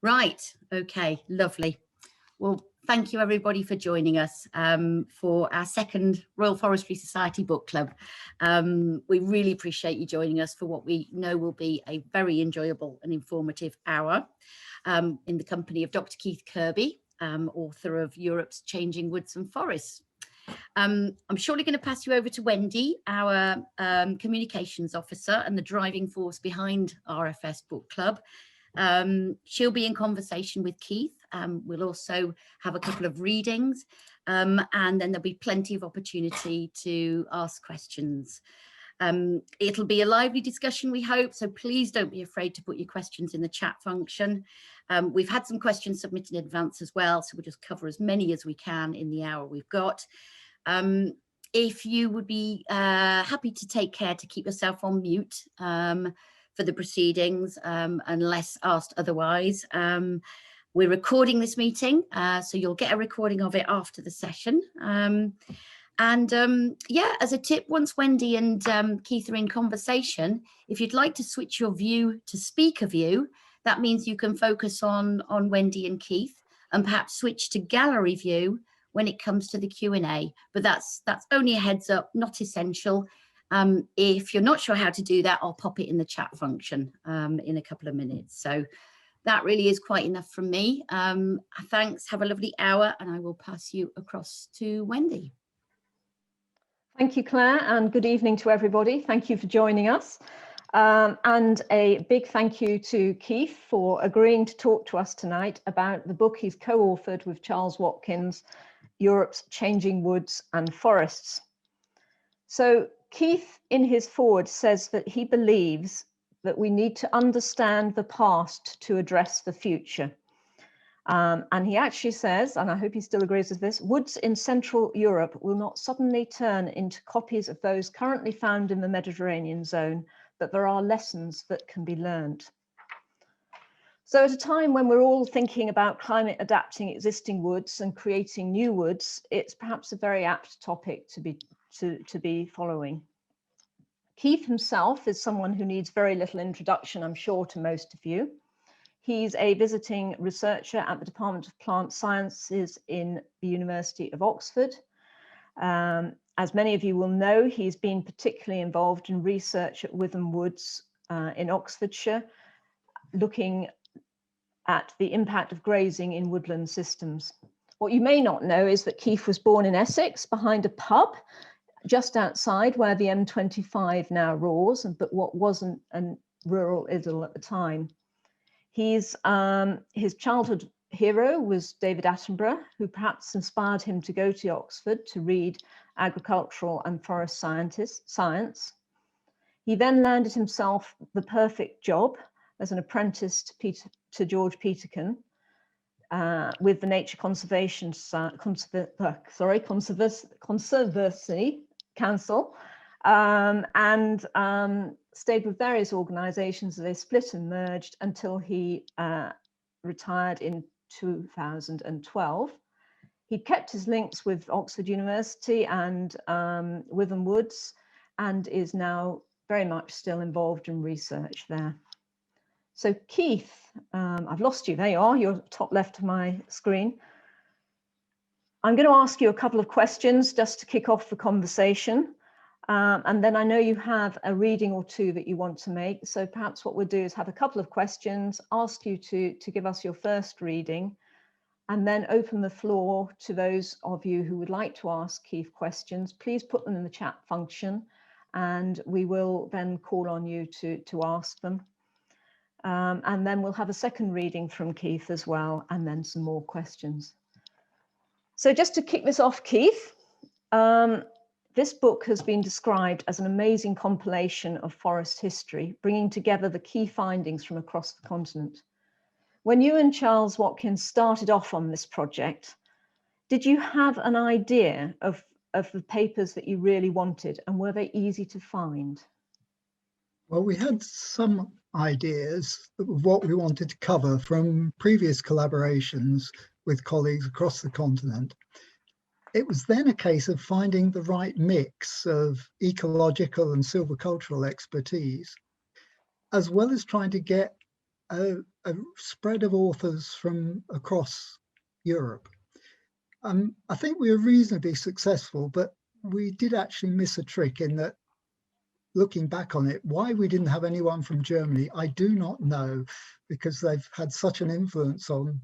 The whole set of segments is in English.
Right, okay, lovely. Well, thank you everybody for joining us for our second Royal Forestry Society Book Club. We really appreciate you joining us for what we know will be a very enjoyable and informative hour in the company of Dr Keith Kirby, author of Europe's Changing Woods and Forests. I'm shortly going to pass you over to Wendy, our communications officer and the driving force behind RFS Book Club. She'll be in conversation with Keith. We'll also have a couple of readings and then there'll be plenty of opportunity to ask questions. It'll be a lively discussion, we hope, so please don't be afraid to put your questions in the chat function. We've had some questions submitted in advance as well, so we'll just cover as many as we can in the hour we've got. If you would be happy to take care to keep yourself on mute for the proceedings, unless asked otherwise. We're recording this meeting, so you'll get a recording of it after the session. Yeah, as a tip, once Wendy and Keith are in conversation, if you'd like to switch your view to speaker view, that means you can focus on Wendy and Keith and perhaps switch to gallery view when it comes to the Q&A. But that's only a heads up, not essential. If you're not sure how to do that, I'll pop it in the chat function in a couple of minutes. So that really is quite enough from me. Thanks, have a lovely hour, and I will pass you across to Wendy. Thank you, Claire, and good evening to everybody. Thank you for joining us. And a big thank you to Keith for agreeing to talk to us tonight about the book he's co-authored with Charles Watkins, Europe's Changing Woods and Forests. So Keith, in his foreword, says that he believes that we need to understand the past to address the future. And he actually says, and I hope he still agrees with this, woods in Central Europe will not suddenly turn into copies of those currently found in the Mediterranean zone, but there are lessons that can be learned. So at a time when we're all thinking about climate adapting existing woods and creating new woods, it's perhaps a very apt topic to be following. Keith himself is someone who needs very little introduction, I'm sure, to most of you. He's a visiting researcher at the Department of Plant Sciences in the University of Oxford. As many of you will know, he's been particularly involved in research at Witham Woods in Oxfordshire, looking at the impact of grazing in woodland systems. What you may not know is that Keith was born in Essex behind a pub just outside where the M25 now roars, but what wasn't a rural idyll at the time. His childhood hero was David Attenborough, who perhaps inspired him to go to Oxford to read agricultural and forest science. He then landed himself the perfect job as an apprentice to George Peterkin with the Nature Conservancy Council, and stayed with various organisations as they split and merged until he retired in 2012. He kept his links with Oxford University and Witham Woods, and is now very much still involved in research there. So Keith, I've lost you, there you are, you're top left of my screen. I'm going to ask you a couple of questions just to kick off the conversation. And then I know you have a reading or two that you want to make. So perhaps what we'll do is have a couple of questions, ask you to give us your first reading, and then open the floor to those of you who would like to ask Keith questions. Please put them in the chat function, and we will then call on you to ask them. And then we'll have a second reading from Keith as well, and then some more questions. So just to kick this off, Keith, this book has been described as an amazing compilation of forest history, bringing together the key findings from across the continent. When you and Charles Watkins started off on this project, did you have an idea of the papers that you really wanted, and were they easy to find? Well, we had some ideas of what we wanted to cover from previous collaborations with colleagues across the continent. It was then a case of finding the right mix of ecological and silvicultural expertise, as well as trying to get a a spread of authors from across Europe. I think we were reasonably successful, but we did actually miss a trick in that, looking back on it, why we didn't have anyone from Germany, I do not know, because they've had such an influence on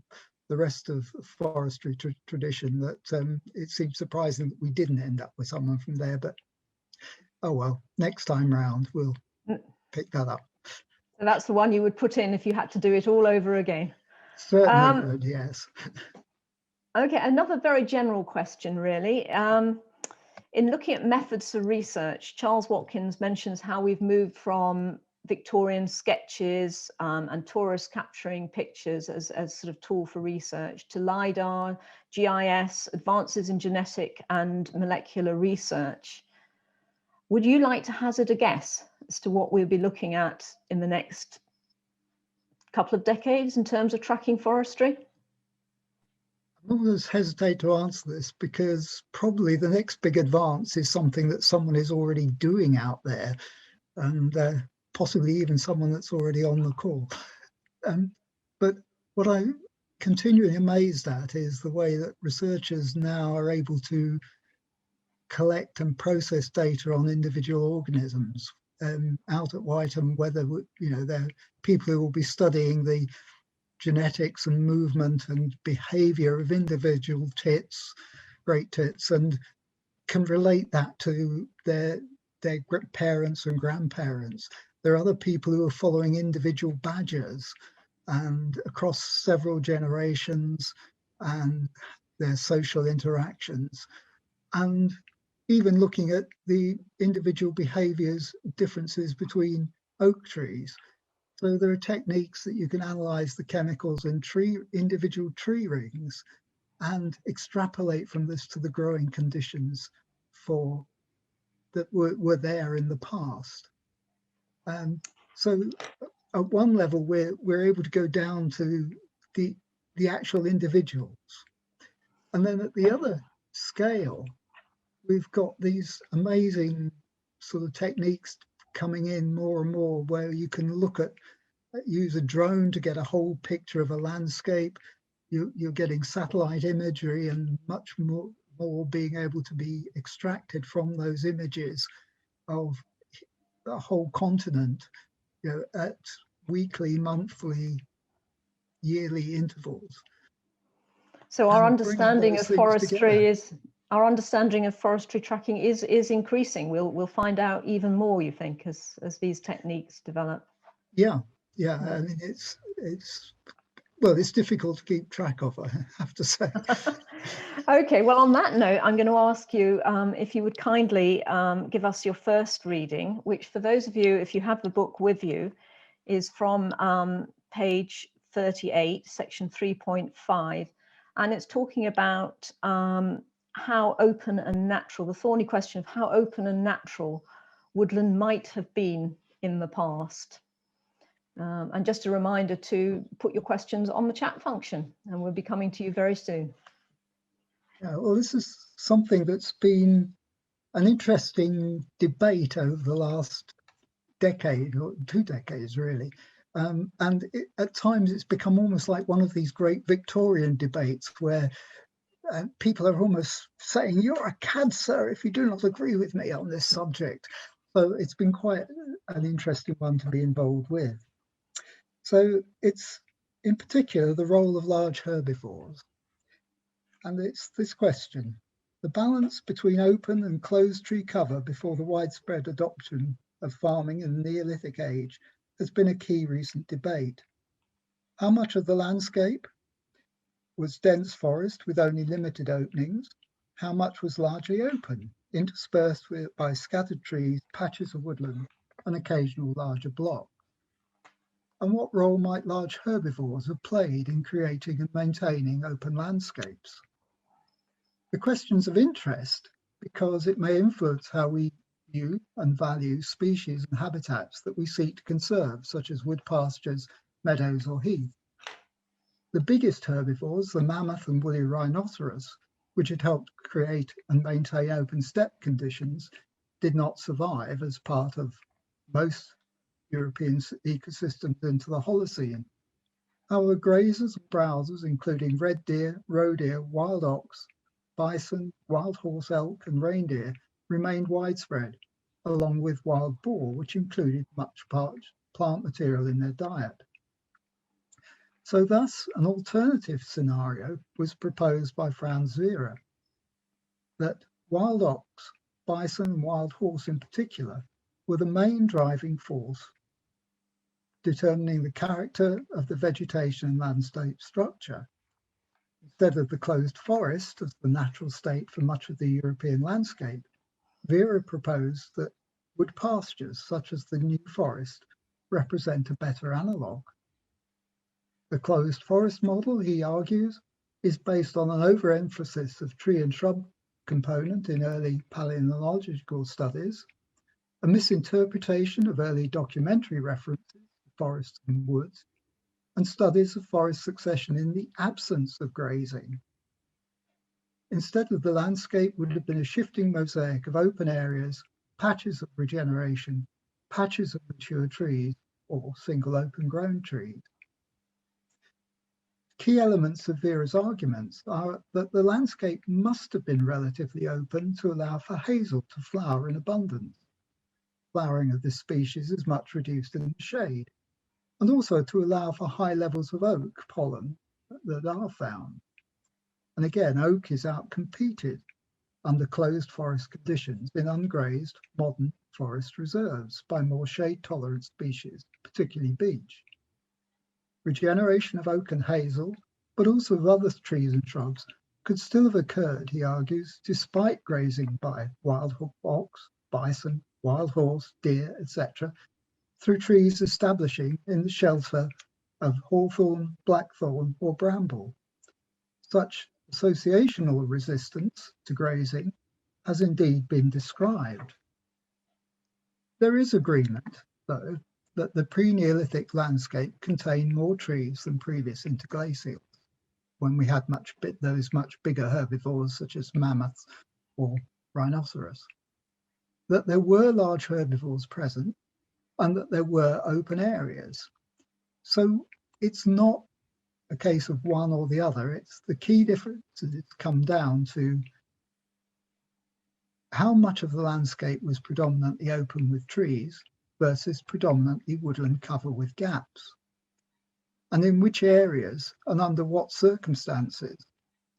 the rest of forestry tradition that it seems surprising that we didn't end up with someone from there. But oh well, next time round we'll pick that up. So that's the one you would put in if you had to do it all over again. Certainly would, yes. Okay, another very general question, really. In looking at methods for research, Charles Watkins mentions how we've moved from Victorian sketches and tourists capturing pictures as sort of tool for research to LiDAR, GIS, advances in genetic and molecular research. Would you like to hazard a guess as to what we'll be looking at in the next couple of decades in terms of tracking forestry? I always hesitate to answer this because probably the next big advance is something that someone is already doing out there, and possibly even someone that's already on the call. But what I'm continually amazed at is the way that researchers now are able to collect and process data on individual organisms. Out at Whiteham, whether there are people who will be studying the genetics and movement and behavior of individual tits, great tits, and can relate that to their parents and grandparents. There are other people who are following individual badgers and across several generations and their social interactions, and even looking at the individual behaviors differences between oak trees. So there are techniques that you can analyze the chemicals in individual tree rings and extrapolate from this to the growing conditions that were there in the past. So at one level, we're able to go down to the actual individuals. And then at the other scale, we've got these amazing sort of techniques coming in more and more, where you can use a drone to get a whole picture of a landscape. You're getting satellite imagery and much more being able to be extracted from those images of the whole continent, at weekly, monthly, yearly intervals. So our understanding of forestry tracking is increasing. We'll find out even more, you think, as these techniques develop. Yeah. I mean, it's difficult to keep track of, I have to say. Okay, well, on that note, I'm going to ask you if you would kindly give us your first reading, which, for those of you, if you have the book with you, is from page 38, section 3.5, and it's talking about how open and natural, the thorny question of how open and natural woodland might have been in the past. And just a reminder to put your questions on the chat function, and we'll be coming to you very soon. Yeah, well, this is something that's been an interesting debate over the last decade or 2 decades, really. And at times it's become almost like one of these great Victorian debates where people are almost saying, "You're a cad, sir, if you do not agree with me on this subject." So it's been quite an interesting one to be involved with. So it's in particular the role of large herbivores. And it's this question: the balance between open and closed tree cover before the widespread adoption of farming in the Neolithic age has been a key recent debate. How much of the landscape was dense forest with only limited openings? How much was largely open, interspersed by scattered trees, patches of woodland, and occasional larger blocks? And what role might large herbivores have played in creating and maintaining open landscapes? The question's of interest because it may influence how we view and value species and habitats that we seek to conserve, such as wood pastures, meadows, or heath. The biggest herbivores, the mammoth and woolly rhinoceros, which had helped create and maintain open steppe conditions, did not survive as part of most European ecosystems into the Holocene. However, grazers and browsers, including red deer, roe deer, wild ox, bison, wild horse, elk, and reindeer, remained widespread, along with wild boar, which included much plant material in their diet. So thus, an alternative scenario was proposed by Franz Vera, that wild ox, bison, and wild horse in particular were the main driving force determining the character of the vegetation and landscape structure. Instead of the closed forest as the natural state for much of the European landscape, Vera proposed that wood pastures, such as the New Forest, represent a better analogue. The closed forest model, he argues, is based on an overemphasis of tree and shrub component in early paleontological studies, a misinterpretation of early documentary references to forests and woods, and studies of forest succession in the absence of grazing. Instead of the landscape would have been a shifting mosaic of open areas, patches of regeneration, patches of mature trees, or single open grown trees. Key elements of Vera's arguments are that the landscape must have been relatively open to allow for hazel to flower in abundance. Flowering of this species is much reduced in the shade, and also to allow for high levels of oak pollen that are found. And again, oak is outcompeted under closed forest conditions in ungrazed modern forest reserves by more shade-tolerant species, particularly beech. Regeneration of oak and hazel, but also of other trees and shrubs, could still have occurred, he argues, despite grazing by wild ox, bison, wild horse, deer, etc., through trees establishing in the shelter of hawthorn, blackthorn, or bramble. Such associational resistance to grazing has indeed been described. There is agreement, though, that the pre-Neolithic landscape contained more trees than previous interglacials, when we had those much bigger herbivores such as mammoths or rhinoceros. That there were large herbivores present and that there were open areas. So it's not a case of one or the other. It's the key differences come down to how much of the landscape was predominantly open with trees versus predominantly woodland cover with gaps, and in which areas and under what circumstances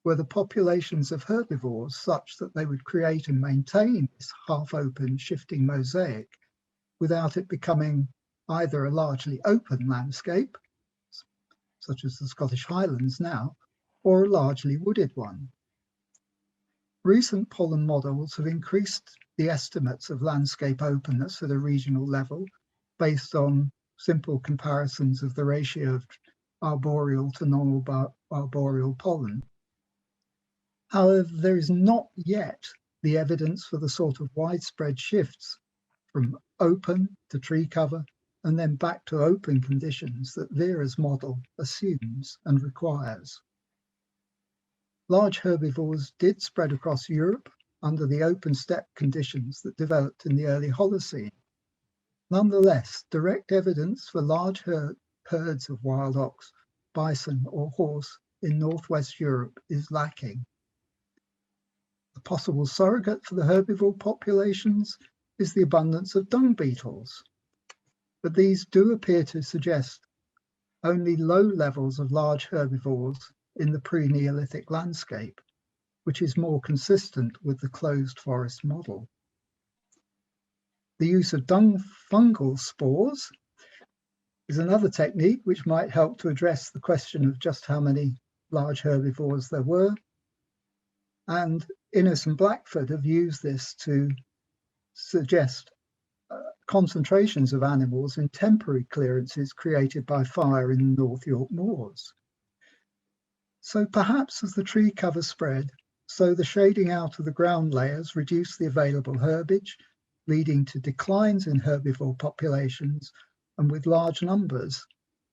were the populations of herbivores such that they would create and maintain this half-open shifting mosaic without it becoming either a largely open landscape, such as the Scottish Highlands now, or a largely wooded one. Recent pollen models have increased the estimates of landscape openness at a regional level based on simple comparisons of the ratio of arboreal to non-arboreal pollen. However, there is not yet the evidence for the sort of widespread shifts from open to tree cover and then back to open conditions that Vera's model assumes and requires. Large herbivores did spread across Europe under the open steppe conditions that developed in the early Holocene. Nonetheless, direct evidence for large herds of wild ox, bison, or horse in northwest Europe is lacking. A possible surrogate for the herbivore populations is the abundance of dung beetles, but these do appear to suggest only low levels of large herbivores in the pre-Neolithic landscape, which is more consistent with the closed forest model. The use of dung fungal spores is another technique which might help to address the question of just how many large herbivores there were. And Innes and Blackford have used this to suggest concentrations of animals in temporary clearances created by fire in the North York moors. So perhaps as the tree cover spread, so the shading out of the ground layers reduced the available herbage, leading to declines in herbivore populations and with large numbers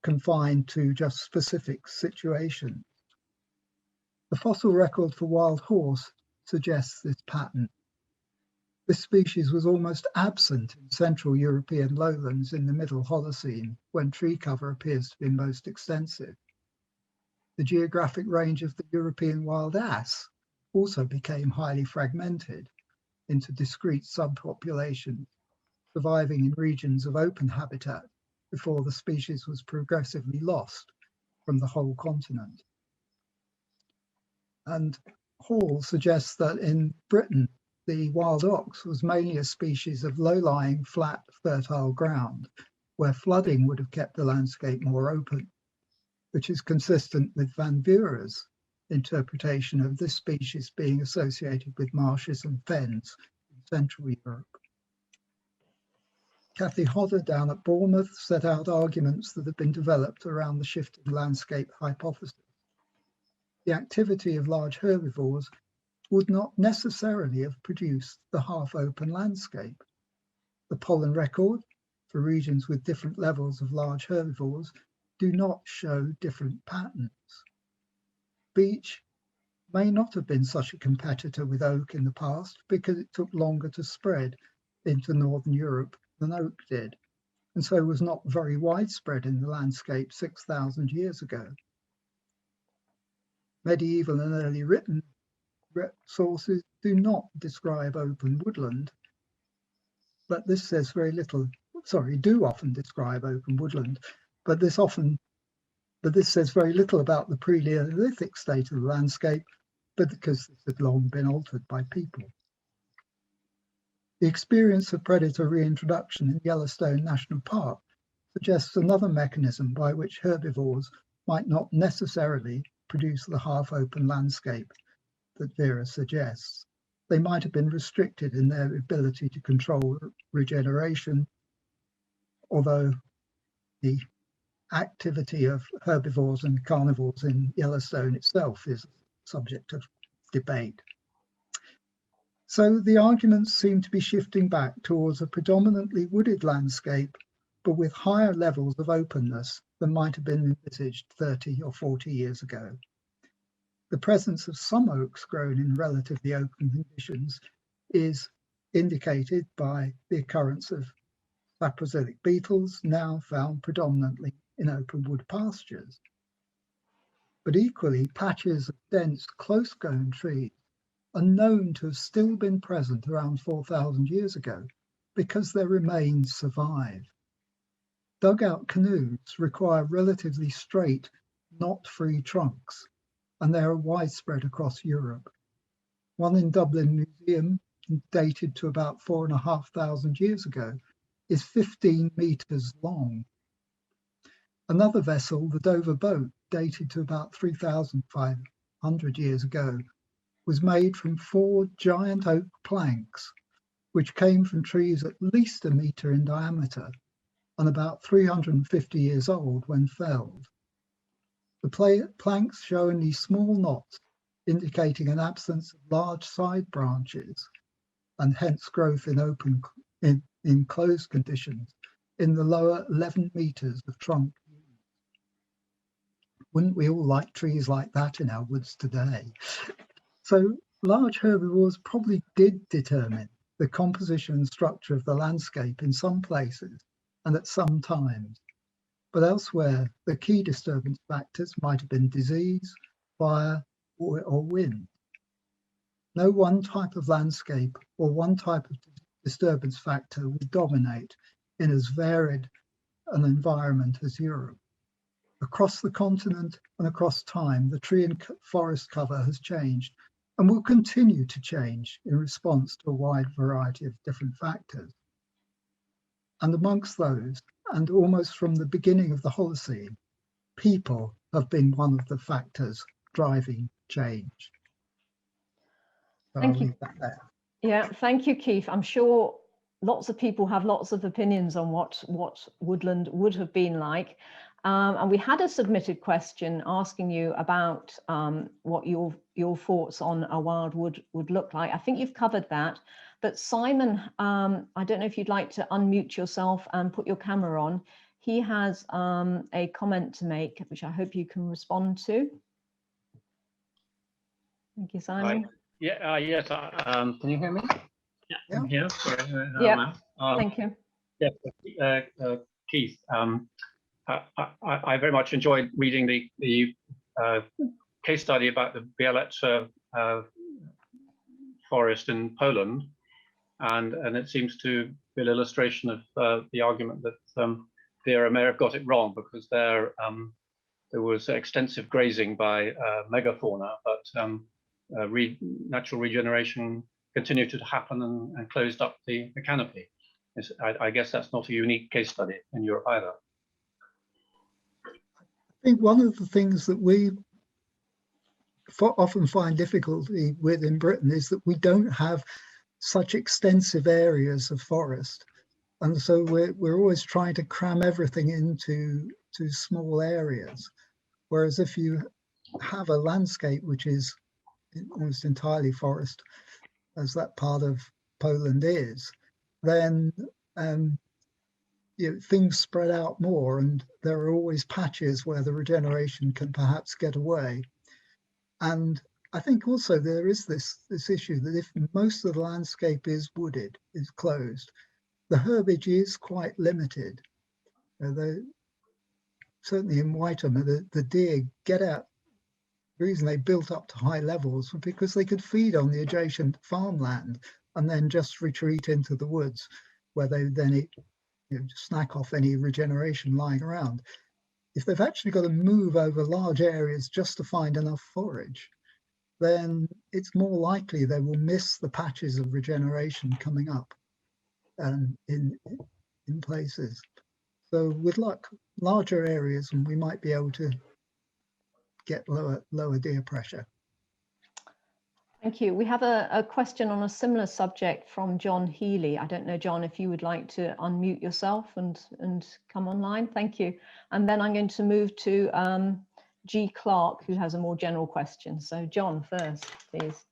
confined to just specific situations. The fossil record for wild horse suggests this pattern. This species was almost absent in Central European lowlands in the Middle Holocene, when tree cover appears to be most extensive. The geographic range of the European wild ass also became highly fragmented into discrete subpopulations, surviving in regions of open habitat before the species was progressively lost from the whole continent. And Hall suggests that in Britain, the wild ox was mainly a species of low-lying, flat, fertile ground, where flooding would have kept the landscape more open, which is consistent with Van Buren's interpretation of this species being associated with marshes and fens in Central Europe. Kathy Hodder down at Bournemouth set out arguments that have been developed around the shifting landscape hypothesis. The activity of large herbivores would not necessarily have produced the half-open landscape. The pollen record for regions with different levels of large herbivores do not show different patterns. Beech may not have been such a competitor with oak in the past because it took longer to spread into Northern Europe than oak did, and so was not very widespread in the landscape 6,000 years ago. Medieval and early written sources do not describe open woodland, but this says very little, do often describe open woodland, but this says very little about the pre-Neolithic state of the landscape, but because this had long been altered by people. The experience of predator reintroduction in Yellowstone National Park suggests another mechanism by which herbivores might not necessarily produce the half-open landscape that Vera suggests. They might have been restricted in their ability to control regeneration, although the activity of herbivores and carnivores in Yellowstone itself is a subject of debate. So the arguments seem to be shifting back towards a predominantly wooded landscape, but with higher levels of openness than might have been envisaged 30 or 40 years ago. The presence of some oaks grown in relatively open conditions is indicated by the occurrence of saprophytic beetles, now found predominantly in open wood pastures. But equally, patches of dense, close-grown trees are known to have still been present around 4,000 years ago because their remains survive. Dugout canoes require relatively straight, knot-free trunks, and they are widespread across Europe. One in Dublin Museum, dated to about 4,500 years ago, is 15 meters long. Another vessel, the Dover boat, dated to about 3,500 years ago, was made from 4 giant oak planks, which came from trees at least a meter in diameter and about 350 years old when felled. The planks show only small knots, indicating an absence of large side branches and hence growth in closed conditions in the lower 11 meters of trunk. Wouldn't we all like trees like that in our woods today? So large herbivores probably did determine the composition and structure of the landscape in some places and at some times. But elsewhere, the key disturbance factors might have been disease, fire, or wind. No one type of landscape or one type of disturbance factor would dominate in as varied an environment as Europe. Across the continent and across time, the tree and forest cover has changed and will continue to change in response to a wide variety of different factors. And amongst those, and almost from the beginning of the Holocene, people have been one of the factors driving change. So Thank I'll you. leave that there. Yeah, thank you, Keith. I'm sure lots of people have lots of opinions on what woodland would have been like. And we had a submitted question asking you about what your thoughts on a wild wood would look like. I think you've covered that. But Simon, I don't know if you'd like to unmute yourself and put your camera on. He has a comment to make, which I hope you can respond to. Thank you, Simon. Right. Yeah, yes. Can you hear me? Yeah, I'm here. Sorry, yeah. Thank you. Yes, Keith. I very much enjoyed reading the case study about the Białecza forest in Poland, and it seems to be an illustration of the argument that Vera may have got it wrong, because there was extensive grazing by megafauna, but natural regeneration continued to happen and closed up the canopy. I guess that's not a unique case study in Europe either. I think one of the things that we often find difficulty with in Britain is that we don't have such extensive areas of forest, and so we're always trying to cram everything into small areas. Whereas if you have a landscape which is almost entirely forest, as that part of Poland is, then things spread out more, and there are always patches where the regeneration can perhaps get away. And I think also there is this issue that if most of the landscape is wooded, is closed, the herbage is quite limited. Certainly in Whiteham, the deer get out. The reason they built up to high levels was because they could feed on the adjacent farmland and then just retreat into the woods, where they then snack off any regeneration lying around. If they've actually got to move over large areas just to find enough forage, then it's more likely they will miss the patches of regeneration coming up in places. So with luck, larger areas, and we might be able to get lower deer pressure. Thank you. We have a question on a similar subject from John Healy. I don't know, John, if you would like to unmute yourself and come online. Thank you. And then I'm going to move to G. Clark, who has a more general question. So John first, please.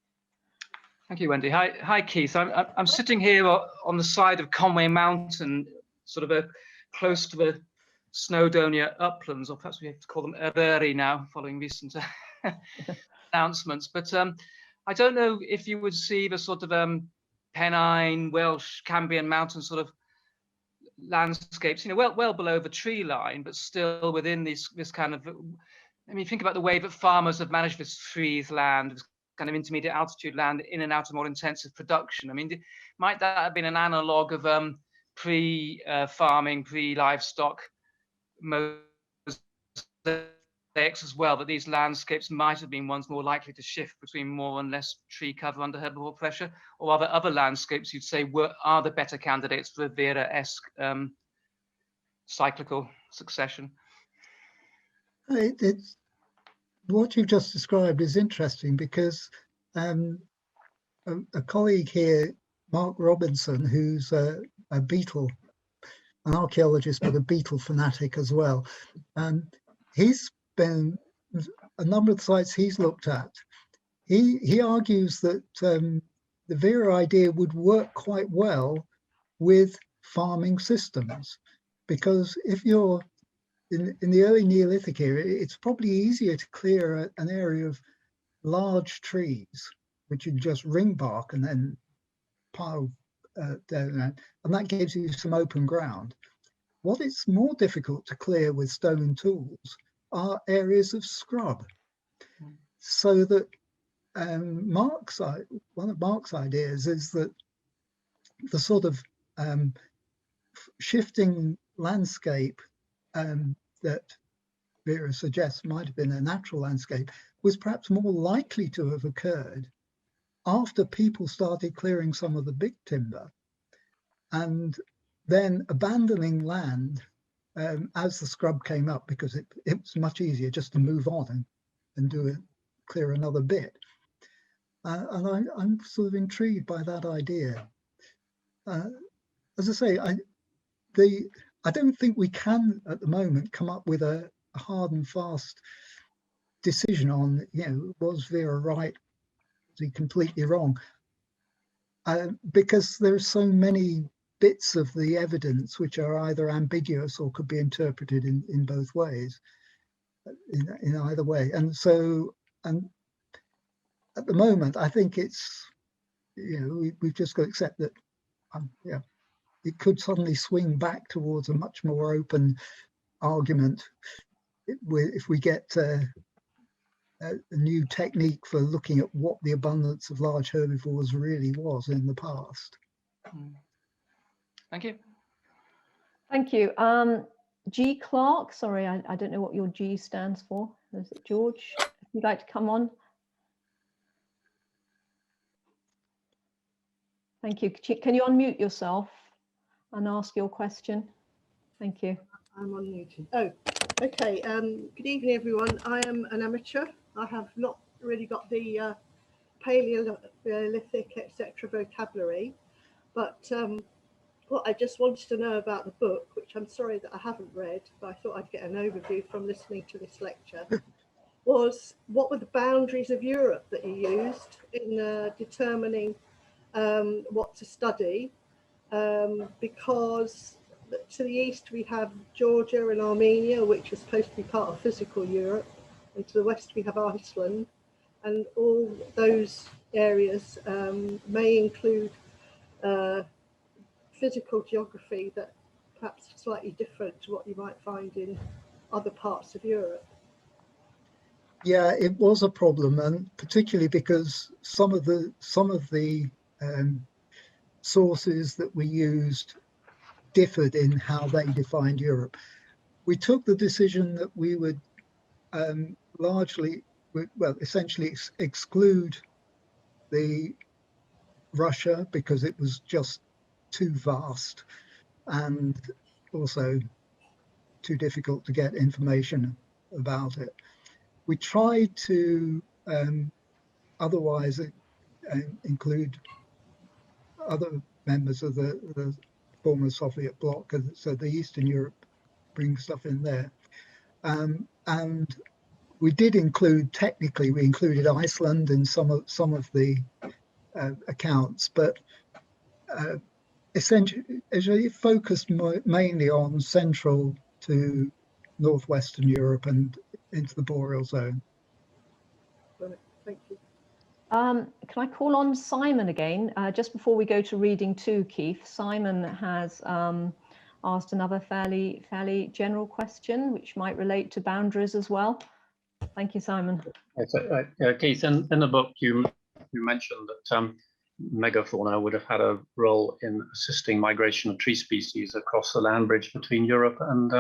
Thank you, Wendy. Hi, Keith. I'm sitting here on the side of Conway Mountain, sort of close to the Snowdonia uplands, or perhaps we have to call them Erberi now, following recent announcements. But I don't know if you would see the sort of Pennine, Welsh, Cambrian mountain sort of landscapes, well below the tree line, but still within this kind of, I mean, think about the way that farmers have managed this freeze land, this kind of intermediate altitude land in and out of more intensive production. I mean, might that have been an analogue of pre-farming, pre-livestock mosaics as well, that these landscapes might have been ones more likely to shift between more and less tree cover under herbivore pressure? Or are there other landscapes you'd say are the better candidates for a Vera-esque cyclical succession? It's what you've just described is interesting, because a colleague here, Mark Robinson, who's a beetle, an archaeologist but a beetle fanatic as well, he's been a number of the sites he's looked at. He argues that the Vera idea would work quite well with farming systems, because if you're in the early Neolithic era, it's probably easier to clear an area of large trees, which you just ring bark and then pile down, and that gives you some open ground. What it's more difficult to clear with stone tools are areas of scrub. So that one of Mark's ideas is that the sort of shifting landscape that Vera suggests might have been a natural landscape was perhaps more likely to have occurred after people started clearing some of the big timber and then abandoning land as the scrub came up, because it was much easier just to move on and clear another bit. And I'm sort of intrigued by that idea. As I say, I don't think we can at the moment come up with a hard and fast decision on, was Vera right? Was he completely wrong? Because there's so many bits of the evidence which are either ambiguous or could be interpreted in both ways, in either way. And so, and at the moment, I think it's, we've just got to accept that, it could suddenly swing back towards a much more open argument if we get a new technique for looking at what the abundance of large herbivores really was in the past. Thank you. Thank you. G. Clark, sorry, I don't know what your G stands for. Is it George? If you'd like to come on. Thank you. Can you unmute yourself and ask your question? Thank you. I'm unmuted. Oh, okay. Good evening, everyone. I am an amateur. I have not really got the Paleolithic, etc. vocabulary, but what I just wanted to know about the book, which I'm sorry that I haven't read, but I thought I'd get an overview from listening to this lecture, was what were the boundaries of Europe that you used in determining what to study, because to the east we have Georgia and Armenia, which is supposed to be part of physical Europe, and to the west we have Iceland, and all those areas may include physical geography that perhaps slightly different to what you might find in other parts of Europe. Yeah, it was a problem, and particularly because some of the sources that we used differed in how they defined Europe. We took the decision that we would essentially exclude the Russia because it was just too vast and also too difficult to get information about it. We tried to otherwise include other members of the former Soviet bloc, so the Eastern Europe brings stuff in there. And we did include, technically, we included Iceland in some of the accounts, but essentially focused mainly on Central to Northwestern Europe and into the Boreal zone. Thank you. Can I call on Simon again? Just before we go to reading 2, Keith, Simon has asked another fairly general question, which might relate to boundaries as well. Thank you, Simon. Keith, in the book you mentioned that megafauna would have had a role in assisting migration of tree species across the land bridge between Europe and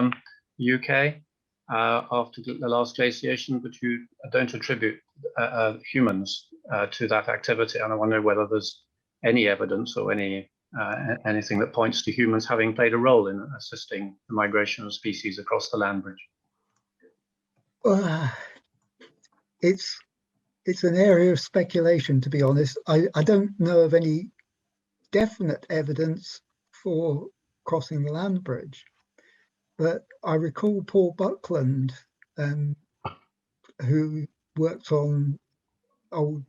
the UK after the last glaciation, but you don't attribute humans to that activity. And I wonder whether there's any evidence or anything that points to humans having played a role in assisting the migration of species across the land bridge. It's an area of speculation, to be honest. I don't know of any definite evidence for crossing the land bridge, but I recall Paul Buckland, who worked on old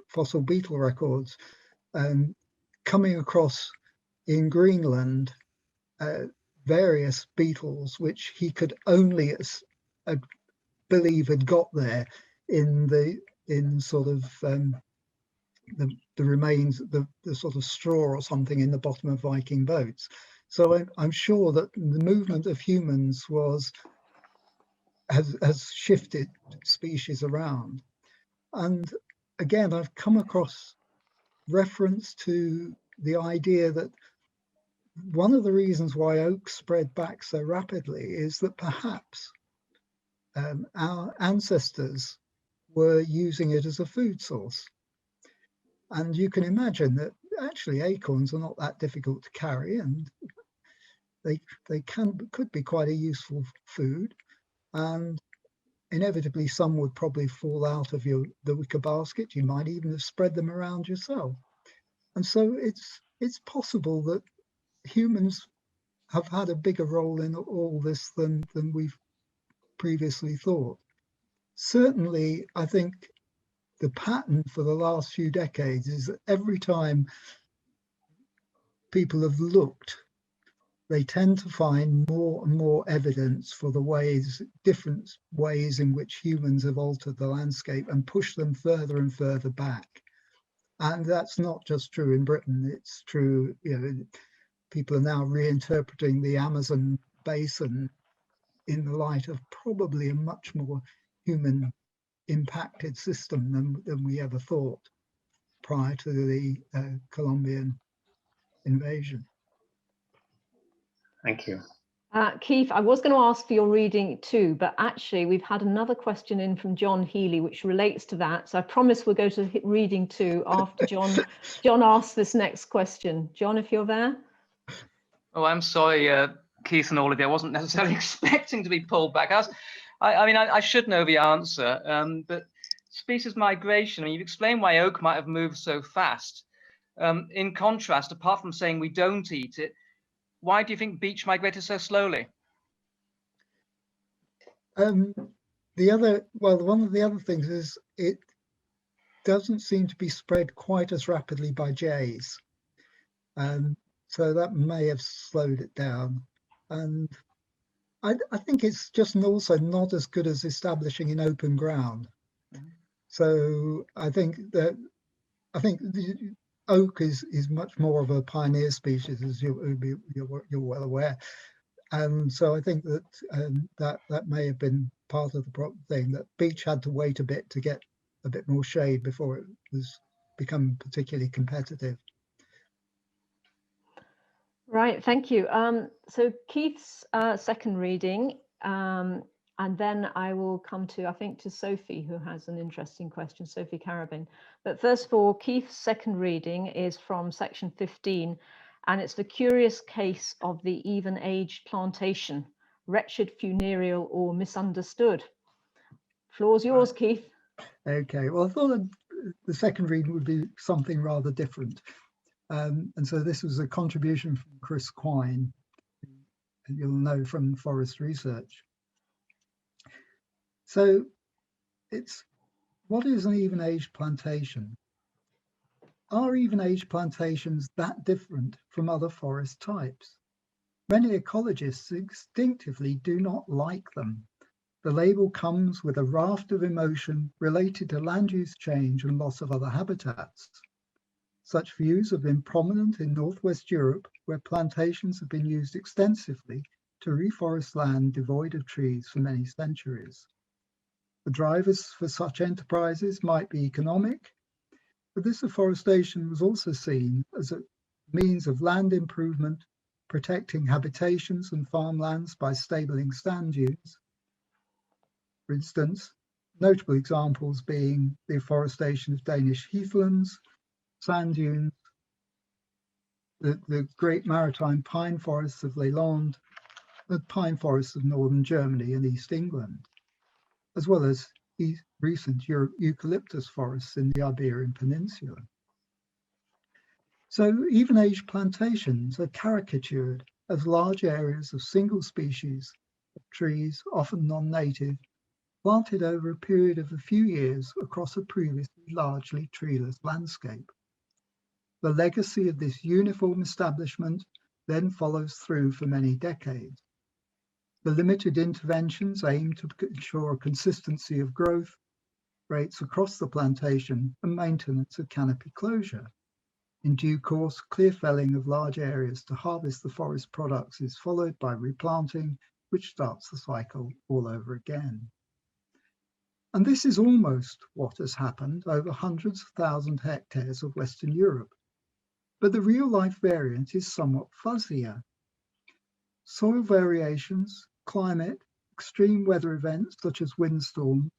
fossil beetle records, coming across in Greenland various beetles which he could only believe had got there in sort of the remains, the sort of straw or something in the bottom of Viking boats. So I'm sure that the movement of humans has shifted species around. And again, I've come across reference to the idea that one of the reasons why oak spread back so rapidly is that perhaps our ancestors were using it as a food source. And you can imagine that actually acorns are not that difficult to carry, and they could be quite a useful food. And inevitably some would probably fall out of the wicker basket. You might even have spread them around yourself. And so it's possible that humans have had a bigger role in all this than we've previously thought. Certainly, I think the pattern for the last few decades is that every time people have looked, they tend to find more and more evidence for the different ways in which humans have altered the landscape and pushed them further and further back. And that's not just true in Britain, it's true, people are now reinterpreting the Amazon basin in the light of probably a much more human impacted system than we ever thought prior to the Colombian invasion. Thank you. Keith, I was going to ask for your reading too, but actually we've had another question in from John Healy, which relates to that. So I promise we'll go to reading two after John asks this next question. John, if you're there. Oh, I'm sorry, Keith and all of you. I wasn't necessarily expecting to be pulled back. I mean, I should know the answer, but species migration, I mean, you've explained why oak might have moved so fast. In contrast, apart from saying we don't eat it, why do you think beech migrated so slowly? One of the other things is it doesn't seem to be spread quite as rapidly by jays. So that may have slowed it down. And I think it's just also not as good as establishing in open ground. So I think the oak is much more of a pioneer species, as you're well aware. So I think that that may have been part of the thing, that beech had to wait a bit to get a bit more shade before it was become particularly competitive. Right, thank you. So Keith's second reading, and then I will come to, I think, to Sophie, who has an interesting question, Sophie Carabin. But first of all, Keith's second reading is from section 15, and it's the curious case of the even-aged plantation, wretched, funereal, or misunderstood. Floor's yours, Keith. Okay, well, I thought that the second reading would be something rather different. And so this was a contribution from Chris Quine, who you'll know from Forest Research. So what is an even-aged plantation? Are even-aged plantations that different from other forest types? Many ecologists instinctively do not like them. The label comes with a raft of emotion related to land use change and loss of other habitats. Such views have been prominent in Northwest Europe, where plantations have been used extensively to reforest land devoid of trees for many centuries. The drivers for such enterprises might be economic, but this afforestation was also seen as a means of land improvement, protecting habitations and farmlands by stabling stand dunes. For instance, notable examples being the afforestation of Danish heathlands, sand dunes, the great maritime pine forests of Leyland, the pine forests of northern Germany and East England, as well as recent eucalyptus forests in the Iberian Peninsula. So even-aged plantations are caricatured as large areas of single species of trees, often non-native, planted over a period of a few years across a previously largely treeless landscape. The legacy of this uniform establishment then follows through for many decades. The limited interventions aim to ensure a consistency of growth rates across the plantation and maintenance of canopy closure. In due course, clear felling of large areas to harvest the forest products is followed by replanting, which starts the cycle all over again. And this is almost what has happened over hundreds of thousand hectares of Western Europe. But the real-life variant is somewhat fuzzier. Soil variations, climate, extreme weather events such as windstorms,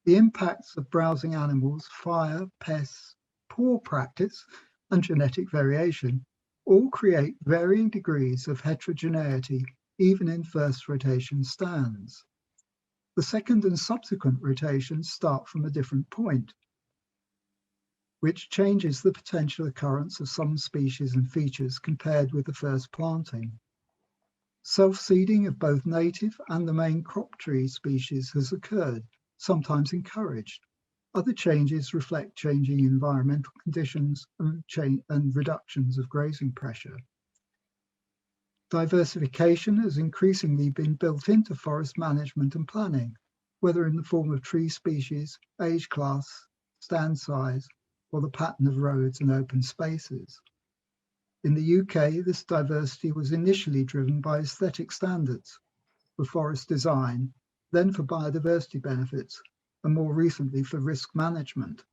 the impacts of browsing animals, fire, pests, poor practice, and genetic variation all create varying degrees of heterogeneity, even in first rotation stands. The second and subsequent rotations start from a different point, which changes the potential occurrence of some species and features compared with the first planting. Self-seeding of both native and the main crop tree species has occurred, sometimes encouraged. Other changes reflect changing environmental conditions and reductions of grazing pressure. Diversification has increasingly been built into forest management and planning, whether in the form of tree species, age class, stand size, or the pattern of roads and open spaces. In the UK, this diversity was initially driven by aesthetic standards for forest design, then for biodiversity benefits, and more recently for risk management,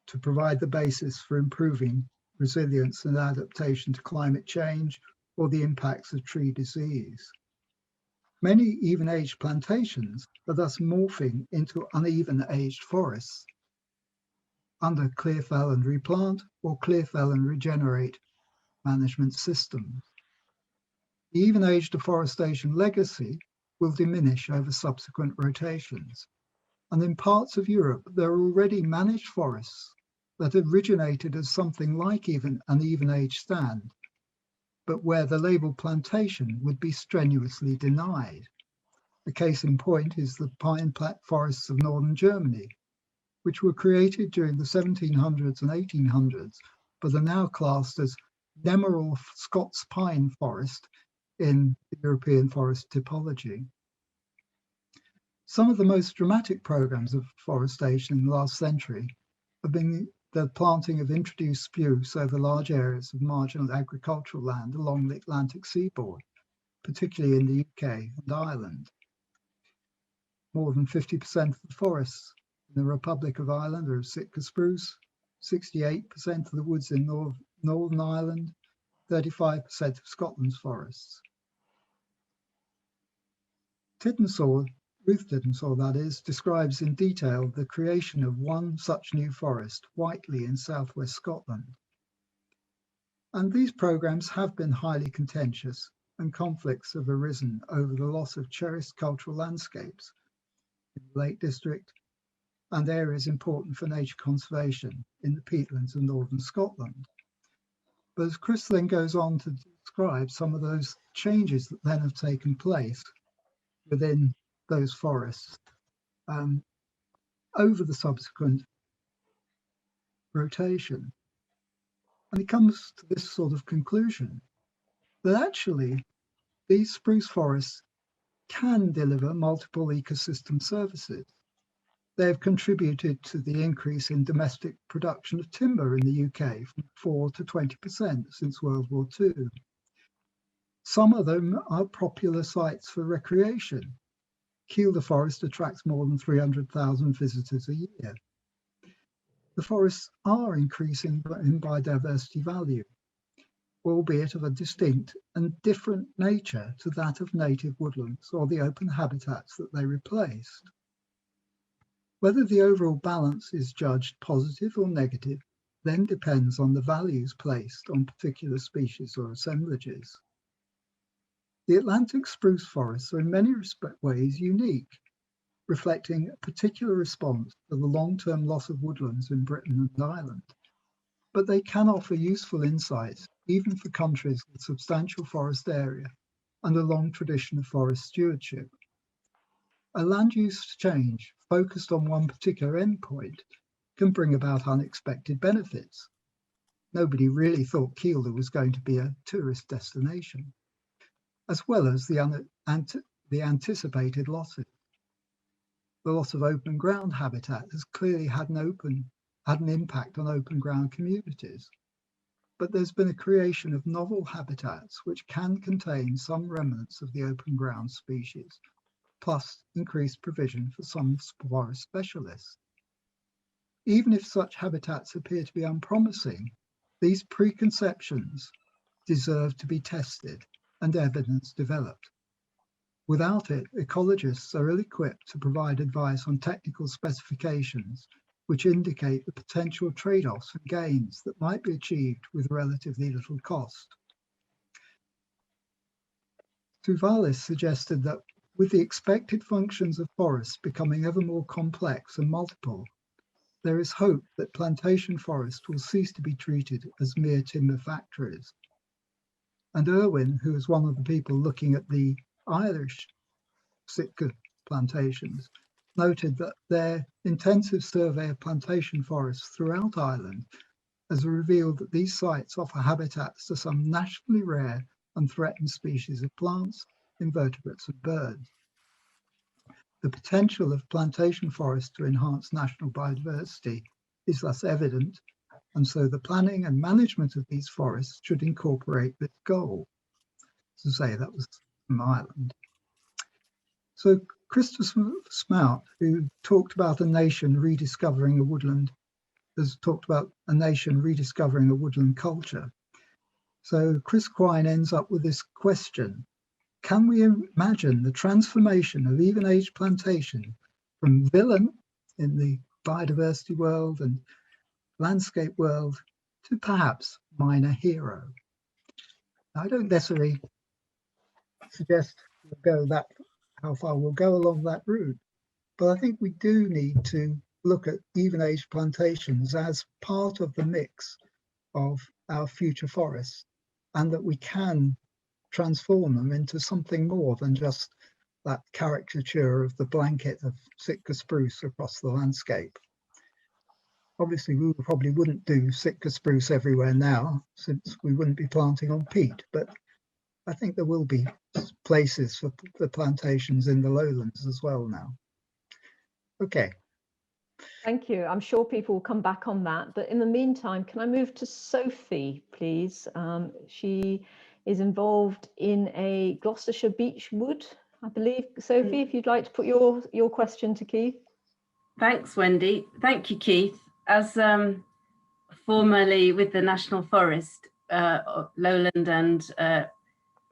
to provide the basis for improving resilience and adaptation to climate change or the impacts of tree disease. Many even-aged plantations are thus morphing into uneven-aged forests under clear fell and replant or clear fell and regenerate management systems. The even-age deforestation legacy will diminish over subsequent rotations. And in parts of Europe, there are already managed forests that originated as something like an even-age stand, but where the label plantation would be strenuously denied. The case in point is the pine forests of northern Germany, which were created during the 1700s and 1800s, but are now classed as Nemeral Scots pine forest in the European forest typology. Some of the most dramatic programs of forestation in the last century have been the planting of introduced spruce over large areas of marginal agricultural land along the Atlantic seaboard, particularly in the UK and Ireland. More than 50% of the forests in the Republic of Ireland are of Sitka spruce, 68% of the woods in Northern Ireland, 35% of Scotland's forests. Ruth Tiddensaw, that is, describes in detail the creation of one such new forest, Whiteley, in southwest Scotland. And these programs have been highly contentious, and conflicts have arisen over the loss of cherished cultural landscapes in the Lake District and areas important for nature conservation in the peatlands of northern Scotland. But as Chris then goes on to describe some of those changes that then have taken place within those forests over the subsequent rotation. And he comes to this sort of conclusion that actually these spruce forests can deliver multiple ecosystem services. They have contributed to the increase in domestic production of timber in the UK from 4 to 20% since World War II. Some of them are popular sites for recreation. Kielder Forest attracts more than 300,000 visitors a year. The forests are increasing in biodiversity value, albeit of a distinct and different nature to that of native woodlands or the open habitats that they replaced. Whether the overall balance is judged positive or negative then depends on the values placed on particular species or assemblages. The Atlantic spruce forests are in many ways unique, reflecting a particular response to the long-term loss of woodlands in Britain and Ireland. But they can offer useful insights even for countries with substantial forest area and a long tradition of forest stewardship. A land use change focused on one particular endpoint can bring about unexpected benefits. Nobody really thought Kielder was going to be a tourist destination, as well as the anticipated losses. The loss of open ground habitat has clearly had an impact on open ground communities. But there's been a creation of novel habitats which can contain some remnants of the open ground species, plus increased provision for some forest specialists. Even if such habitats appear to be unpromising, these preconceptions deserve to be tested and evidence developed. Without it, ecologists are ill-equipped to provide advice on technical specifications which indicate the potential trade-offs and gains that might be achieved with relatively little cost. Touvalis suggested that with the expected functions of forests becoming ever more complex and multiple, there is hope that plantation forests will cease to be treated as mere timber factories. And Irwin, who was one of the people looking at the Irish Sitka plantations, noted that their intensive survey of plantation forests throughout Ireland has revealed that these sites offer habitats to some nationally rare and threatened species of plants, invertebrates and birds. The potential of plantation forests to enhance national biodiversity is thus evident, and so the planning and management of these forests should incorporate this goal. To say that was from Ireland. So Christopher Smout, who talked about a nation rediscovering a woodland, has talked about a nation rediscovering a woodland culture. So Chris Quine ends up with this question: can we imagine the transformation of even-age plantation from villain in the biodiversity world and landscape world to perhaps minor hero? I don't necessarily suggest we'll go that, how far we'll go along that route, but I think we do need to look at even-age plantations as part of the mix of our future forests, and that we can transform them into something more than just that caricature of the blanket of Sitka spruce across the landscape. Obviously, we probably wouldn't do Sitka spruce everywhere now, since we wouldn't be planting on peat, but I think there will be places for the plantations in the lowlands as well now. Okay. Thank you. I'm sure people will come back on that. But in the meantime, can I move to Sophie, please? She is involved in a Gloucestershire beech wood, I believe. Sophie, if you'd like to put your question to Keith. Thanks, Wendy. Thank you, Keith. As formerly with the National Forest, lowland and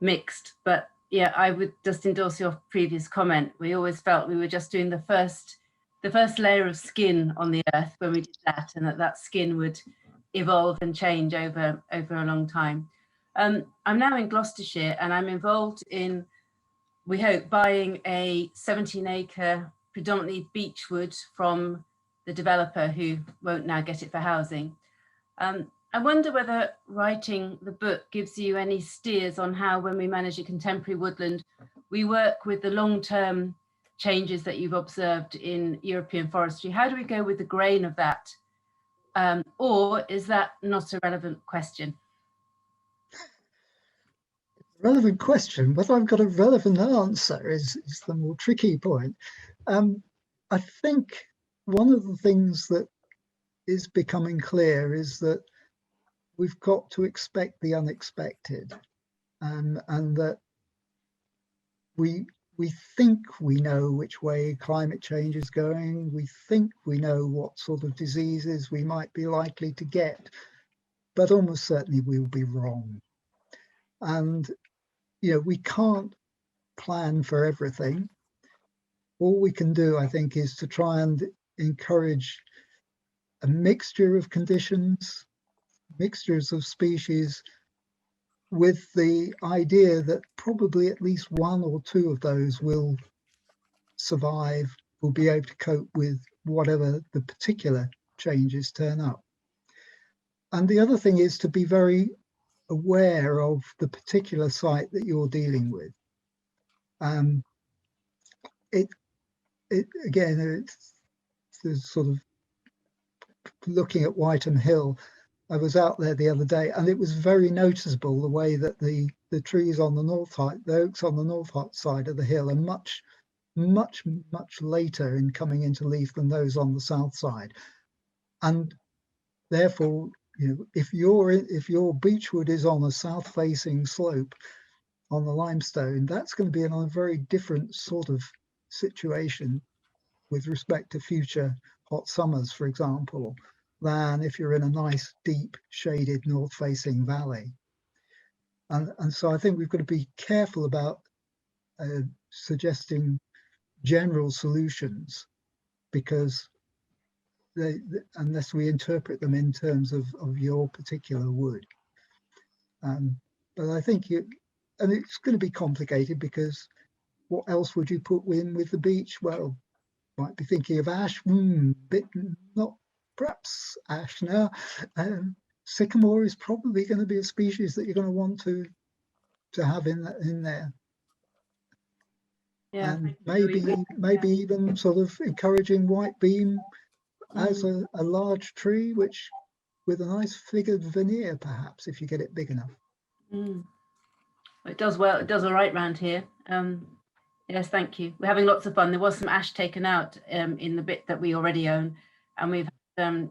mixed, but yeah, I would just endorse your previous comment. We always felt we were just doing the first layer of skin on the earth when we did that, and that skin would evolve and change over a long time. I'm now in Gloucestershire, and I'm involved in, we hope, buying a 17-acre predominantly beechwood from the developer who won't now get it for housing. I wonder whether writing the book gives you any steers on how, when we manage a contemporary woodland, we work with the long-term changes that you've observed in European forestry. How do we go with the grain of that? Or is that not a relevant question? Relevant question, but I've got a relevant answer is the more tricky point. I think one of the things that is becoming clear is that we've got to expect the unexpected, and that we think we know which way climate change is going. We think we know what sort of diseases we might be likely to get, but almost certainly we'll be wrong. And you know, we can't plan for everything. All we can do, I think, is to try and encourage a mixture of conditions, mixtures of species, with the idea that probably at least one or two of those will survive, will be able to cope with whatever the particular changes turn up. And the other thing is to be very aware of the particular site that you're dealing with. It's sort of looking at Whiteham Hill. I was out there the other day, and it was very noticeable the way that the trees on the north side, the oaks on the north side of the hill, are much later in coming into leaf than those on the south side. And therefore, you know, if your beechwood is on a south-facing slope on the limestone, that's going to be in a very different sort of situation with respect to future hot summers, for example, than if you're in a nice, deep, shaded, north-facing valley. And so I think we've got to be careful about suggesting general solutions, because unless we interpret them in terms of your particular wood. But I think and it's going to be complicated, because what else would you put in with the beech? Well, might be thinking of ash, not perhaps ash now. Sycamore is probably going to be a species that you're going to want to have in there. Yeah, and maybe even sort of encouraging white beam as a large tree, which with a nice figured veneer, perhaps, if you get it big enough. It does well. It does all right round here. Yes, thank you. We're having lots of fun. There was some ash taken out in the bit that we already own, and we've had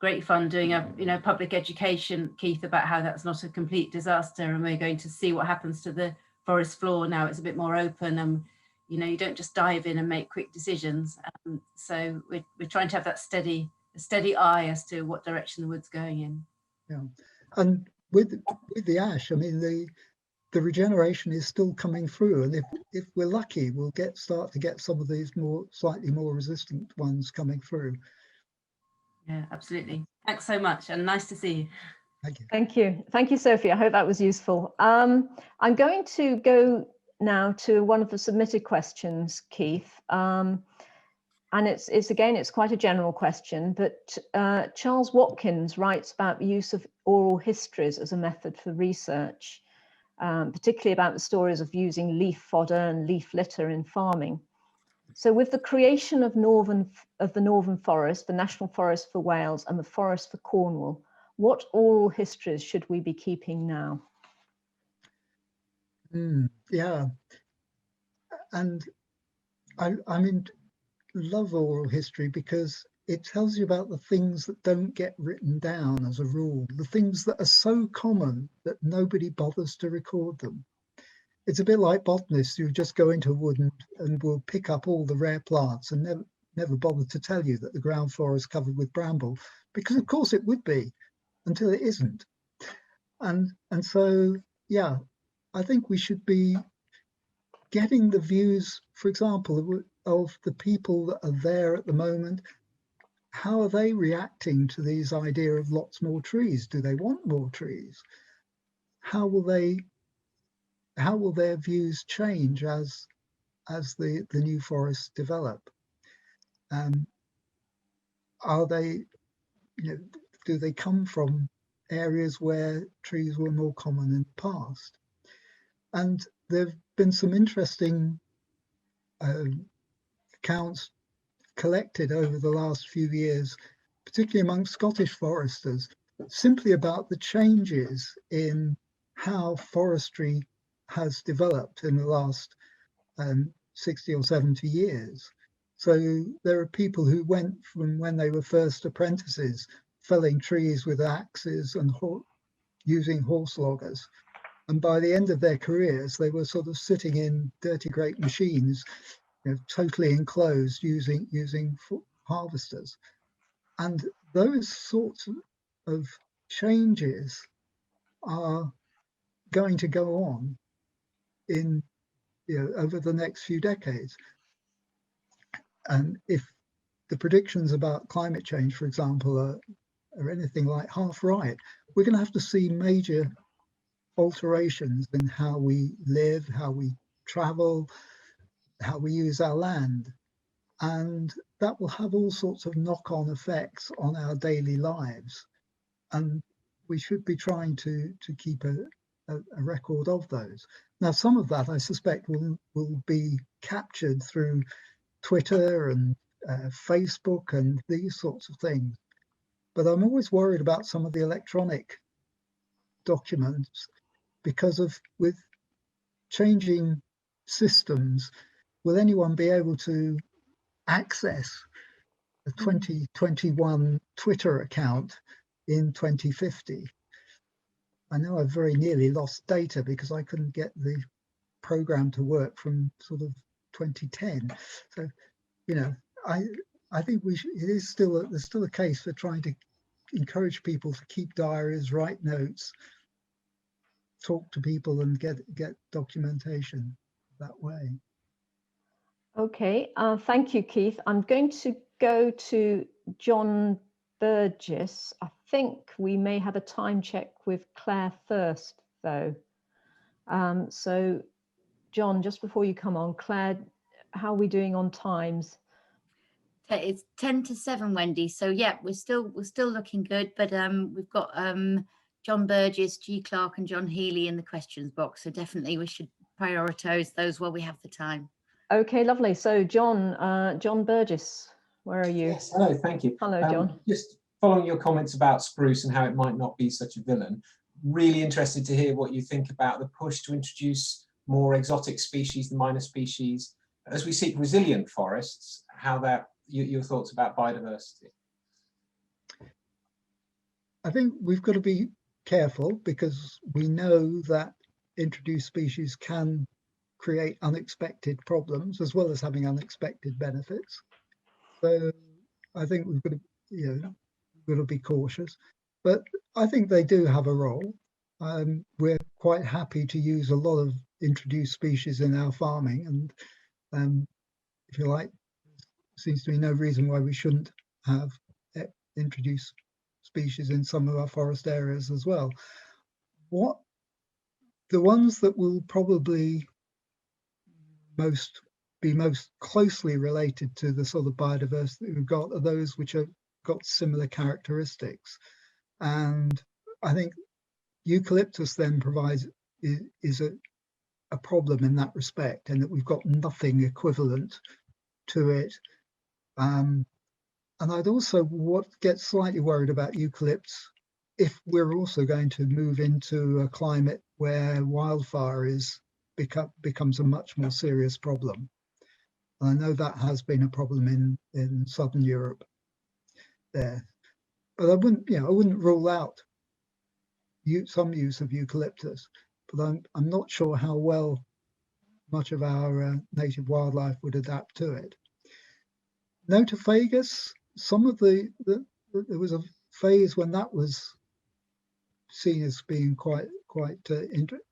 great fun doing a public education, Keith, about how that's not a complete disaster, and we're going to see what happens to the forest floor now. It's a bit more open, and You know, you don't just dive in and make quick decisions. So we're trying to have that steady eye as to what direction the wood's going in. Yeah, and with the ash, I mean, the regeneration is still coming through, and if we're lucky, we'll start to get some of these slightly more resistant ones coming through. Yeah, absolutely. Thanks so much, and nice to see you. Thank you. Thank you. Thank you, Sophie. I hope that was useful. I'm going to go now to one of the submitted questions, Keith. And it's quite a general question, but Charles Watkins writes about the use of oral histories as a method for research, particularly about the stories of using leaf fodder and leaf litter in farming. So with the creation of the Northern Forest, the National Forest for Wales and the Forest for Cornwall, what oral histories should we be keeping now? Yeah, and I mean, love oral history because it tells you about the things that don't get written down as a rule, the things that are so common that nobody bothers to record them. It's a bit like botanists who just go into a wood and will pick up all the rare plants and never bother to tell you that the ground floor is covered with bramble, because of course it would be until it isn't. And so, yeah, I think we should be getting the views, for example, of the people that are there at the moment. How are they reacting to these idea of lots more trees? Do they want more trees? How will their views change as the new forests develop? Are they, do they come from areas where trees were more common in the past? And there've been some interesting accounts collected over the last few years, particularly among Scottish foresters, simply about the changes in how forestry has developed in the last 60 or 70 years. So there are people who went from when they were first apprentices, felling trees with axes and using horse loggers. And by the end of their careers, they were sort of sitting in dirty great machines, totally enclosed using harvesters. And those sorts of changes are going to go on in over the next few decades. And if the predictions about climate change, for example, are anything like half right, we're going to have to see major alterations in how we live, how we travel, how we use our land. And that will have all sorts of knock-on effects on our daily lives. And we should be trying to keep a record of those. Now, some of that, I suspect, will be captured through Twitter and Facebook and these sorts of things. But I'm always worried about some of the electronic documents because with changing systems, will anyone be able to access a 2021 Twitter account in 2050? I know I've very nearly lost data because I couldn't get the program to work from sort of 2010. So, I think there's still a case for trying to encourage people to keep diaries, write notes, talk to people, and get documentation that way. Okay, thank you, Keith. I'm going to go to John Burgess. I think we may have a time check with Claire first, though. So, John, just before you come on, Claire, how are we doing on times? It's 10 to 7, Wendy. So yeah, we're still looking good, but we've got John Burgess, G Clark, and John Healy in the questions box. So definitely we should prioritise those while we have the time. Okay, lovely. So John Burgess, where are you? Yes, hello, thank you. Hello, John. Just following your comments about spruce and how it might not be such a villain, really interested to hear what you think about the push to introduce more exotic species, the minor species, as we seek resilient forests, your thoughts about biodiversity. I think we've got to be careful because we know that introduced species can create unexpected problems as well as having unexpected benefits. So I think we've got to, got to be cautious, but I think they do have a role. We're quite happy to use a lot of introduced species in our farming, and if you like, seems to be no reason why we shouldn't have introduced species in some of our forest areas as well. The ones that will probably be most closely related to the sort of biodiversity we've got are those which have got similar characteristics. And I think eucalyptus then is a problem in that respect, and that we've got nothing equivalent to it. And I'd also get slightly worried about eucalypts if we're also going to move into a climate where wildfire becomes a much more serious problem. I know that has been a problem in southern Europe there, but I wouldn't rule out some use of eucalyptus, but I'm not sure how well much of our native wildlife would adapt to it. Notophagus, some of there was a phase when that was seen as being quite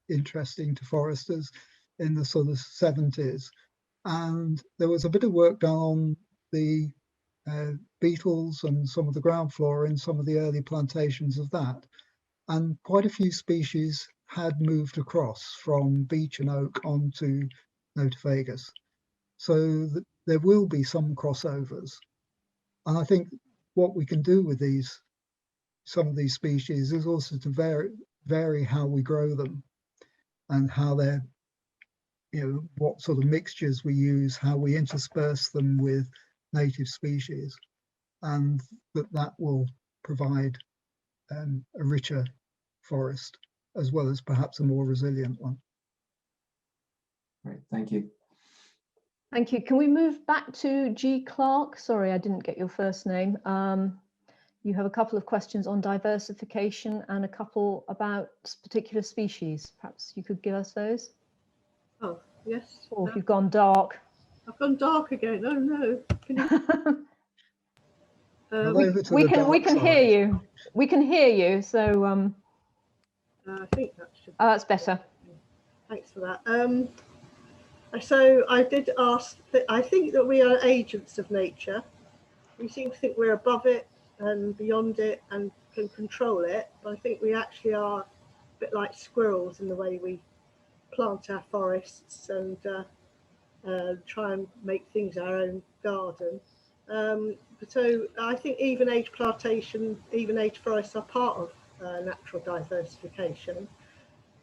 interesting to foresters in the sort of 70s. And there was a bit of work done on the beetles and some of the ground flora in some of the early plantations of that. And quite a few species had moved across from beech and oak onto Notophagus. So there will be some crossovers. And I think what we can do with some of these species is also to vary how we grow them and how they're, what sort of mixtures we use, how we intersperse them with native species, and that will provide a richer forest as well as perhaps a more resilient one. Great, thank you. Thank you. Can we move back to G. Clark? Sorry, I didn't get your first name. You have a couple of questions on diversification and a couple about particular species. Perhaps you could give us those. Oh, yes. Or if you've gone dark. I've gone dark again. Oh no. We can hear you. We can hear you. So I think that should. That's better. Thanks for that. So I did ask that I think that we are agents of nature. We seem to think we're above it and beyond it and can control it, but I think we actually are a bit like squirrels in the way we plant our forests and try and make things our own garden. So I think even age plantation, even age forests are part of natural diversification.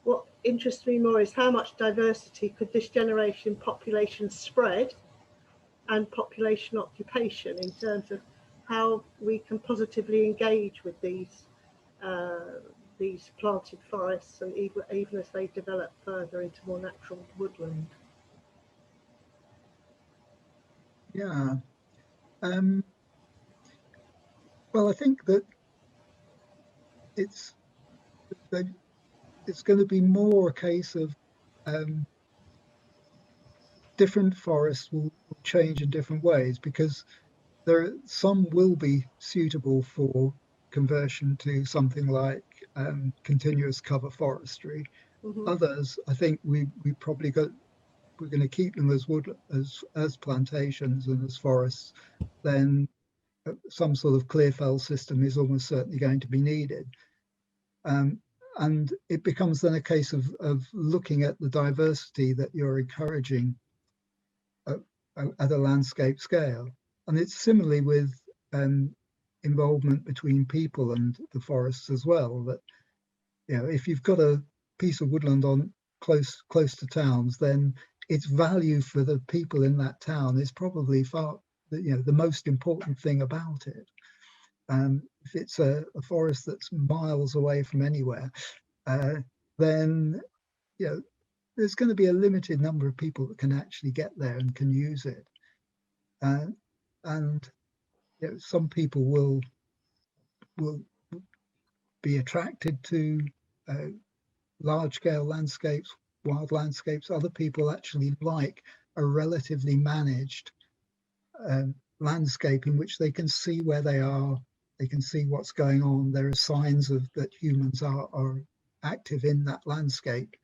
What interests me more is how much diversity could this generation population spread and population occupation in terms of how we can positively engage with these planted forests, and even as they develop further into more natural woodland. Yeah. Well, I think that it's going to be more a case of different forests will change in different ways, because some will be suitable for conversion to something like continuous cover forestry. Mm-hmm. Others, I think we're going to keep them as plantations and as forests. Then some sort of clear fell system is almost certainly going to be needed. And it becomes then a case of looking at the diversity that you're encouraging at a landscape scale. And it's similarly with involvement between people and the forests as well, that if you've got a piece of woodland on close to towns, then its value for the people in that town is probably the most important thing about it. If it's a forest that's miles away from anywhere, then there's going to be a limited number of people that can actually get there and can use it. And some people will be attracted to large-scale landscapes wild landscapes. Other people actually like a relatively managed landscape in which they can see where they are, they can see what's going on. There are signs of that humans are active in that landscape.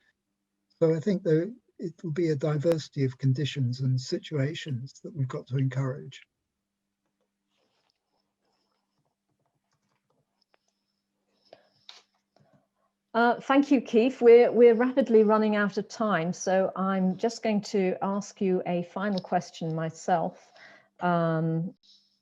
So I think it will be a diversity of conditions and situations that we've got to encourage. Thank you, Keith. We're rapidly running out of time, so I'm just going to ask you a final question myself, and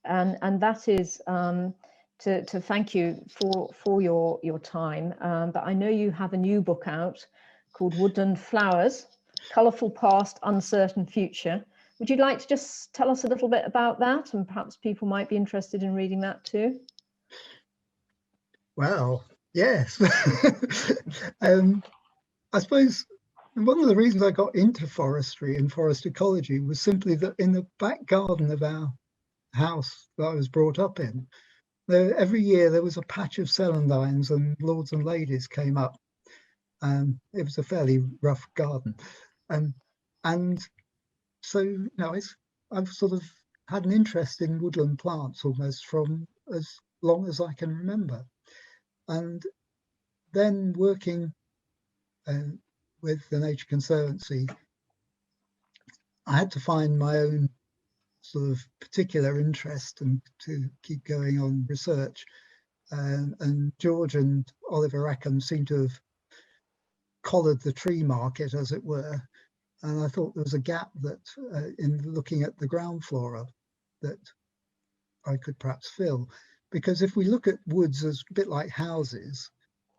that is to thank you for your time. But I know you have a new book out called Woodland Flowers: Colourful Past, Uncertain Future. Would you like to just tell us a little bit about that, and perhaps people might be interested in reading that too? Well, yes. I suppose one of the reasons I got into forestry and forest ecology was simply that in the back garden of our house that I was brought up in, every year there was a patch of celandines and lords and ladies came up. It was a fairly rough garden. And so, you know, I've sort of had an interest in woodland plants almost from as long as I can remember. And then working with the Nature Conservancy, I had to find my own sort of particular interest and to keep going on research. And George and Oliver Rackham seem to have collared the tree market, as it were. And I thought there was a gap that in looking at the ground flora that I could perhaps fill. Because if we look at woods as a bit like houses,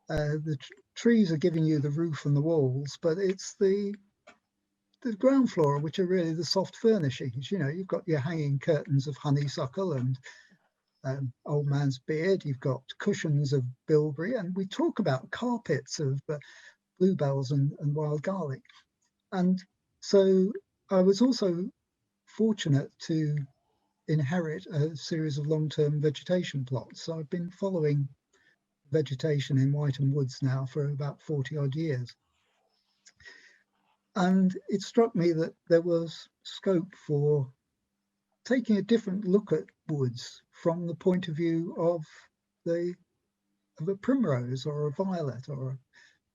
the trees are giving you the roof and the walls, but it's the ground flora which are really the soft furnishings. You know, you've got your hanging curtains of honeysuckle and old man's beard, you've got cushions of bilberry, and we talk about carpets of bluebells and wild garlic. And so I was also fortunate to inherit a series of long-term vegetation plots. So I've been following vegetation in Whiteham Woods now for about 40 odd years. And it struck me that there was scope for taking a different look at woods from the point of view of a primrose or a violet or a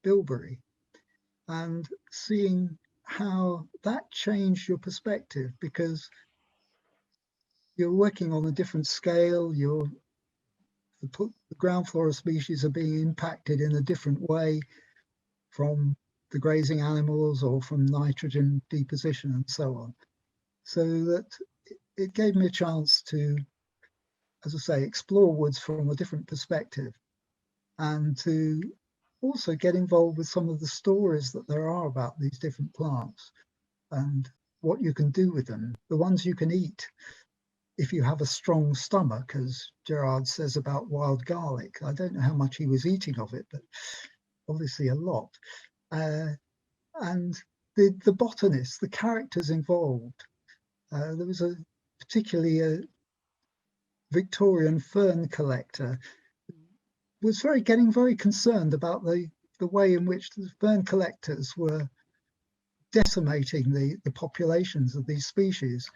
bilberry, and seeing how that changed your perspective, because you're working on a different scale, the ground flora species are being impacted in a different way from the grazing animals or from nitrogen deposition and so on. So that it gave me a chance to, as I say, explore woods from a different perspective, and to also get involved with some of the stories that there are about these different plants and what you can do with them, the ones you can eat if you have a strong stomach, as Gerard says about wild garlic. I don't know how much he was eating of it, but obviously a lot. And the botanists, the characters involved. There was particularly a Victorian fern collector who was getting very concerned about the way in which the fern collectors were decimating the populations of these species.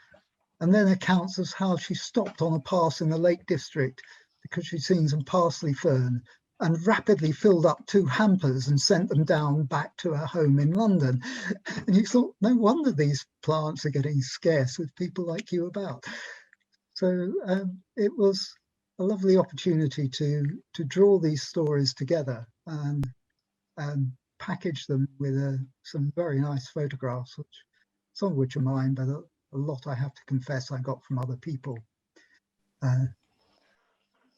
And then accounts of how she stopped on a pass in the Lake District because she'd seen some parsley fern and rapidly filled up 2 hampers and sent them down back to her home in London. And you thought, no wonder these plants are getting scarce with people like you about. So it was a lovely opportunity to draw these stories together and package them with some very nice photographs, some of which are mine, but a lot, I have to confess, I got from other people.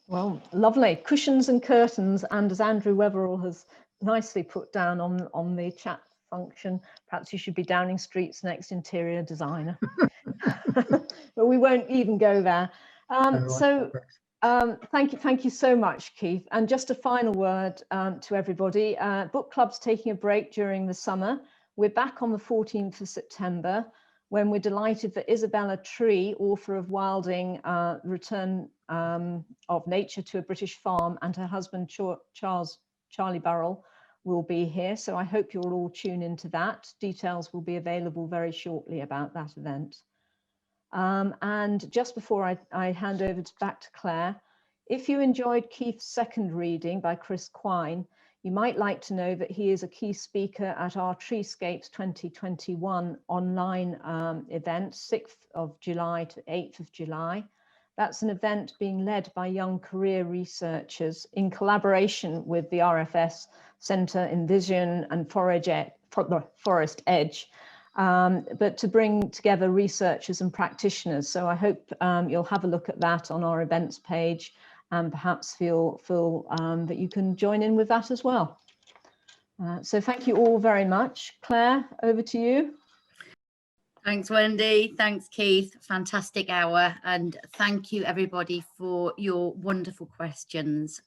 Well, lovely. Cushions and curtains, and as Andrew Weverall has nicely put down on the chat function, perhaps you should be Downing Street's next interior designer. But we won't even go there. Thank you so much, Keith. And just a final word to everybody. Book Club's taking a break during the summer. We're back on the 14th of September, when we're delighted that Isabella Tree, author of Wilding, Return of Nature to a British Farm, and her husband Charlie Burrell will be here. So I hope you'll all tune into that. Details will be available very shortly about that event. And just before I hand over back to Claire, if you enjoyed Keith's second reading by Chris Quine, you might like to know that he is a key speaker at our Treescapes 2021 online event, 6th of July to 8th of July. That's an event being led by young career researchers in collaboration with the RFS Centre Envision and Forest Edge, but to bring together researchers and practitioners. So I hope you'll have a look at that on our events page, and perhaps feel that you can join in with that as well. So thank you all very much. Claire, over to you. Thanks, Wendy. Thanks, Keith. Fantastic hour. And thank you, everybody, for your wonderful questions.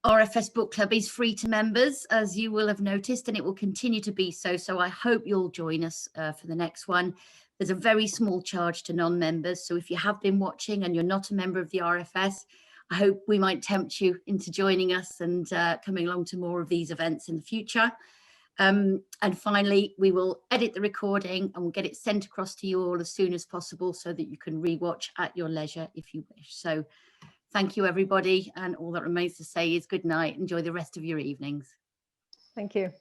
RFS Book Club is free to members, as you will have noticed, and it will continue to be so. So I hope you'll join us for the next one. There's a very small charge to non-members. So if you have been watching and you're not a member of the RFS, I hope we might tempt you into joining us and coming along to more of these events in the future. And finally, we will edit the recording and we'll get it sent across to you all as soon as possible so that you can rewatch at your leisure if you wish. So thank you, everybody. And all that remains to say is good night. Enjoy the rest of your evenings. Thank you.